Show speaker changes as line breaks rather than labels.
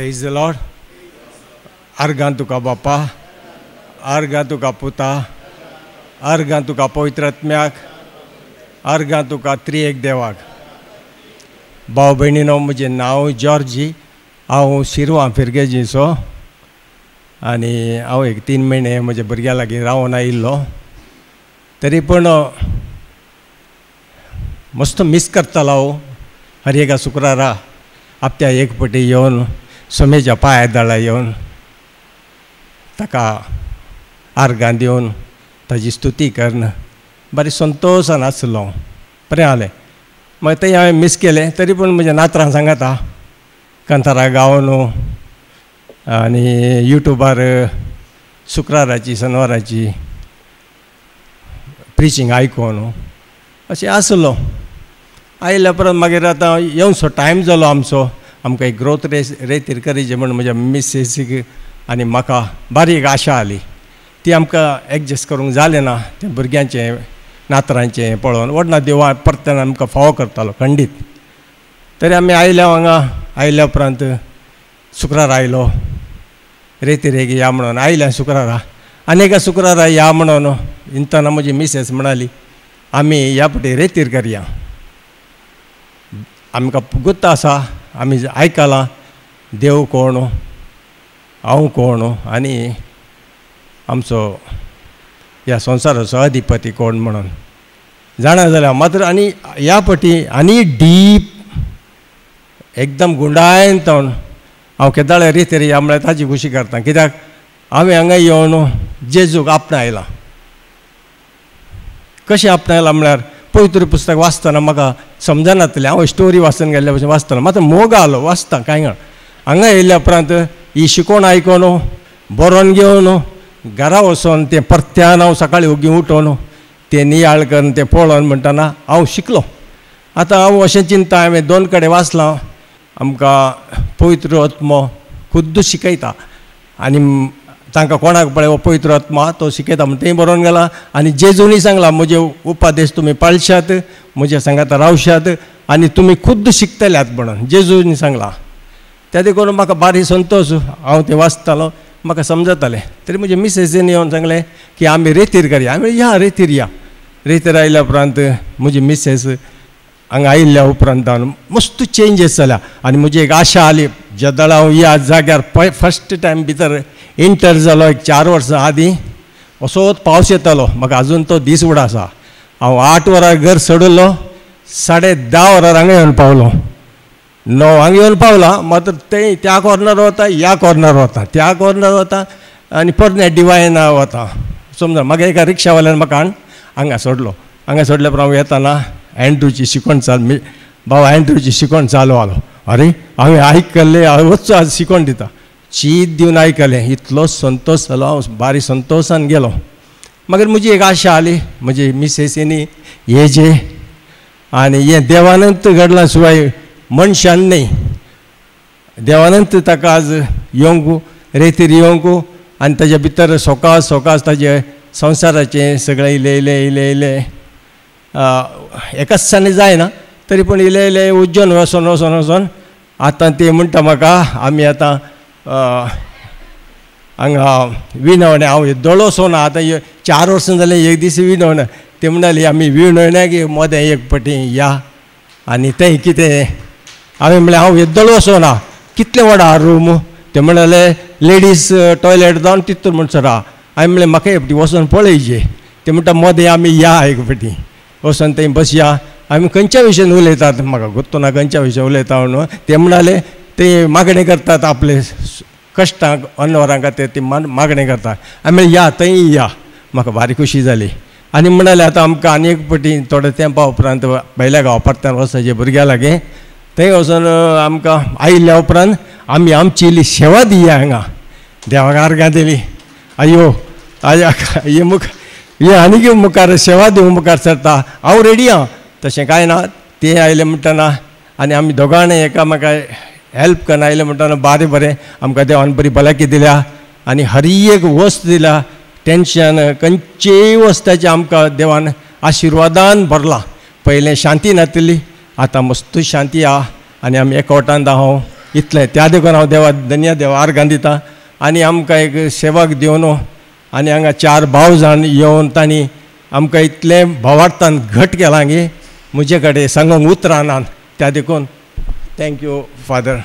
Praise the lord. अर्गां तुका बापा, अर्गां तुका पुता, अर्गां तुका पवित्र आत्म्याक, अर्गां तुका त्रिएक देवाक. भाव भयणीनो, म्हजें नांव जॉर्जी. हांव शिरवां फिरगेजीचो आनी हांव एक 3 म्हयने म्हज्या भुरग्यां लागीं रावून आयिल्लो. तरी पूण मस्त मिस करतालो हांव हर एका शुक्रारा हप्त्या एक पटी येवन सोमेच्या पांया दाळा येवन ताका आर्गां दिवन ताजी स्तुती करन बरें संतोशान आसलो. बरें जालें. मागीर तें हांवें मिस केलें. तरी पूण म्हज्या नातरां सांगता कांतारा गावन आनी युट्यूबार शुक्राराची शेनवाराची प्रिचींग आयकून अशें आसलो. आयल्या परत मागीर आतां येवचो टायम जालो आमचो. आमकां एक ग्रोथ रेतीर करीचें म्हण म्हज्या मिसेसीक आनी म्हाका बारीक आशा आली. ती आमकां एडजस्ट करूंक जालें ना. तें भुरग्यांचें नातरांचें पळोवन व्हडना देवा परतन आमकां फावो करतालो खंडीत. तरी आमी आयल्या हांगा. आयल्या उपरांत शुक्रार आयलो. रेतीर एक या म्हणून आयल्या शुक्रारा. आनेका शुक्रारा या म्हणून इंतना म्हजी मिसेस म्हणाली आमी ह्या पटी रेतीर करया. आमकां गुत्त आसा, आमी आयकलां देव कोण, हांव कोण आनी आमचो ह्या संवसाराचो अधिपती कोण म्हणून जाणा जाल्यार मात्र आनी ह्या पटी आनी डीप एकदम गुंडायन तावन हांव केदाळे रेतीर या म्हळ्यार ताजी खुशी करता. कित्याक हांवें हांगा येवन जेजूक आपणायलां. कशें आपणायलां म्हळ्यार पवित्र पुस्तक वाचतना म्हाका समजनातलें. हांव स्टोरी वाचून गेल्ल्या भशेन वाचतना मात्र मोग आलो वाचता कांय हांगा येयल्या उपरांत ही शिकोवन आयकोन बरोवन घेवन घरा वचोन तें परत्यान हांव सकाळीं ओगी उठोवन तें नियाळ करून तें पळोवन म्हणटना हांव शिकलो. आतां हांव अशें चिंता हांवें 2 कडेन वाचलां. आमकां पवित्र आत्मो खुद्द शिकयता आनी तांकां कोणाक पळय हो पवित्र आत्मा तो शिकयता म्हण तें बरोवन गेलां. आनी जेजूनी सांगलां म्हजे उपादेश तुमी पाळशात, म्हज्या सांगाता रावशात आनी तुमी खुद्द शिकतल्यात म्हणून जेजूनी सांगलां. त्या देखून म्हाका बारी संतोश. हांव तें वाचतालो म्हाका समजतालें. तरी म्हजे मिसेसीन येवन सांगलें की आमी रेतीर करया. आमी या रेतीर या. रेतीर आयल्या उपरांत म्हजी मिसेस हांगा आयिल्ल्या उपरांत मस्त चेंजीस जाल्या. आनी म्हजी एक आशा आली जेदळा हांव ह्या जाग्यार फस्ट टायम भितर एंटर जालो एक 4 वर्सां आदीं. असोच पावस येतालो. म्हाका आजून तो दीस उडो आसा. हांव 8 वरां घर सोडलो. 10:30 वरार हांगा येवन पावलो. 9 हांगा येवन पावला. मात्र तें त्या कॉर्नर वता, ह्या कॉर्नर वता, त्या कॉर्नर वता आनी परत डिवायना वता. समजा म्हाका एका रिक्षावाल्यान म्हाका हांगा सोडलो. हांगा सोडल्या उपरांत हांव येताना एंड्रूची शिकवण भाव एंड्रूची शिकवण चालू आलो. अरे हांवें आयकल्लें हांव वचूं आज शिकवण दिता. शीत दिवन आयकलें. इतलो संतोश जालो. हांव बारी संतोशान गेलो. मागीर म्हजी एक आशा आली म्हजे मिसेसीनी हे जे आनी हें देवानंत घडलां शिवाय मनशान न्ही. देवानंत ताका आज येवंक रेतीर येवंक आनी ताजे भितर सोकास ताजे संवसाराचें सगळें इलें एकाच दिसांनी जायना. तरी पूण इलें उज्जोन वचोन आतां ते म्हणटा म्हाका आमी आतां हांगा विणवण्या हांव दोळोसोन आतां 4 वर्सां जालें एक दीस विणवण. ते म्हणटाली आमी विणवण्याक मोदें एक पटी या आनी तें कितें. हांवें म्हणलें हांव दोळोसोना कितलें व्हडा रूम. ते म्हणले लेडीज टॉयलेट जावन तितून म्हणसर राव. हांवें म्हणलें म्हाका एक पटी वचोन पळयचें. ते म्हणटा मोदें आमी या एक पटी वचोन थंय बसया. आमी खंयच्या विशयान उलयतात म्हाका गुर्तू ना खंयच्या विशयान उलयता म्हणून. ते म्हणले ते मागणें करतात आपले कश्टांक अनवरां खातीर ती मागणें करतात. हांवें या थंय या. म्हाका बारी खुशी जाली. आनी म्हणलें आतां आमकां आनी एक पटी थोड्या तेंपा उपरांत भायल्या गांवा परत्यान वचपाचें भुरग्यां लागीं. थंय वचोन आमकां आयिल्ल्या उपरांत आमी आमची इल्ली सेवा दिया हांगा. देवाक आर्गां दिली. अयो हे आनीक मुखार सेवा दिवंक मुखार सरता. हांव रेडी आहा. तशें कांय ना. ते आयले म्हणटना आनी आमी दोगांय एकामेका हेल्प करून आयले म्हणटना बरें आमकां देवान बरी भलायकी दिल्या आनी हर एक वस्त दिल्या. टेंशन खंयचेय वस्ताचें आमकां देवान आशिर्वादान भरलां. पयलें शांती नासली आतां मस्त शांती आहा आनी आमी एकवटान आहा. इतलें त्या देखून हांव देवा धन्य देवा आर्गां दिता आनी आमकां एक सेवाक दिवन आनी हांगा 4 भाव जाण येवन तांणी आमकां इतलें भावार्थान घट केलां की म्हजे कडेन सांगूंक उतरां नात त्या देखून थँक्यू फादर.